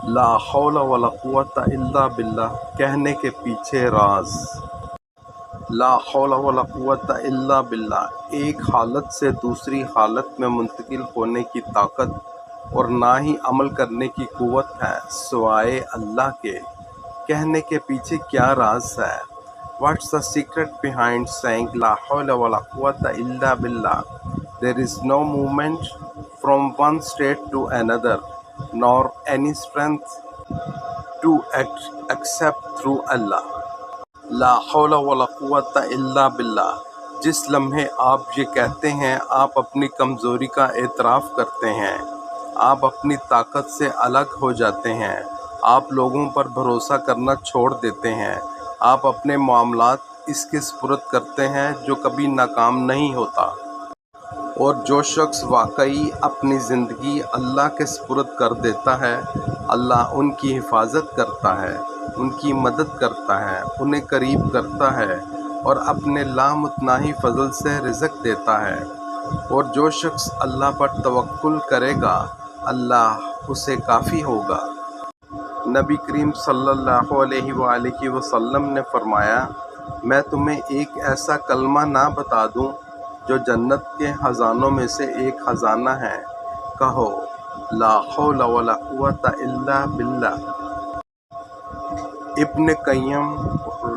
لا حول ولا قوت الا باللہ کہنے کے پیچھے راز۔ لا حول ولا قوت الا باللہ ایک حالت سے دوسری حالت میں منتقل ہونے کی طاقت اور نہ ہی عمل کرنے کی قوت ہے سوائے اللہ کے۔ کہنے کے پیچھے کیا راز ہے؟ What's the secret behind saying لا حول ولا قوت الا باللہ؟ There is no movement from one state to another, nor any strength to act except through Allah. لا حول ولا قوت الا باللہ جس لمحے آپ یہ کہتے ہیں آپ اپنی کمزوری کا اعتراف کرتے ہیں، آپ اپنی طاقت سے الگ ہو جاتے ہیں، آپ لوگوں پر بھروسہ کرنا چھوڑ دیتے ہیں، آپ اپنے معاملات اس کے سپرد کرتے ہیں جو کبھی ناکام نہیں ہوتا۔ اور جو شخص واقعی اپنی زندگی اللہ کے سپرد کر دیتا ہے، اللہ ان کی حفاظت کرتا ہے، ان کی مدد کرتا ہے، انہیں قریب کرتا ہے اور اپنے لامتناہی فضل سے رزق دیتا ہے۔ اور جو شخص اللہ پر توکل کرے گا اللہ اسے کافی ہوگا۔ نبی کریم صلی اللہ علیہ وآلہ وسلم نے فرمایا، میں تمہیں ایک ایسا کلمہ نہ بتا دوں جو جنت کے خزانوں میں سے ایک خزانہ ہے، کہو لا حول ولا قوت الا باللہ۔ ابن قیم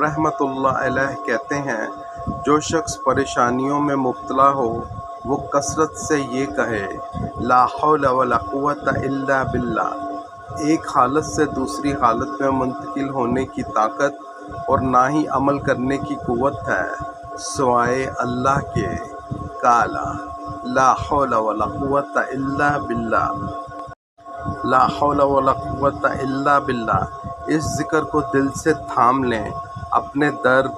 رحمۃ اللہ علیہ کہتے ہیں، جو شخص پریشانیوں میں مبتلا ہو وہ کثرت سے یہ کہے لا حول ولا قوت الا باللہ۔ ایک حالت سے دوسری حالت میں منتقل ہونے کی طاقت اور نہ ہی عمل کرنے کی قوت ہے سوائے اللہ کے۔ قال لا حول ولا قوت الا باللہ۔ لا حول ولا قوت الا باللہ اس ذکر کو دل سے تھام لیں، اپنے درد،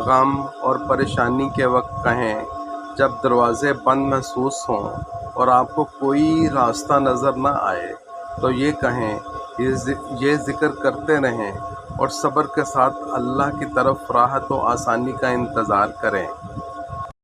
غم اور پریشانی کے وقت کہیں، جب دروازے بند محسوس ہوں اور آپ کو کوئی راستہ نظر نہ آئے تو یہ کہیں، یہ ذکر کرتے رہیں اور صبر کے ساتھ اللہ کی طرف راحت و آسانی کا انتظار کریں۔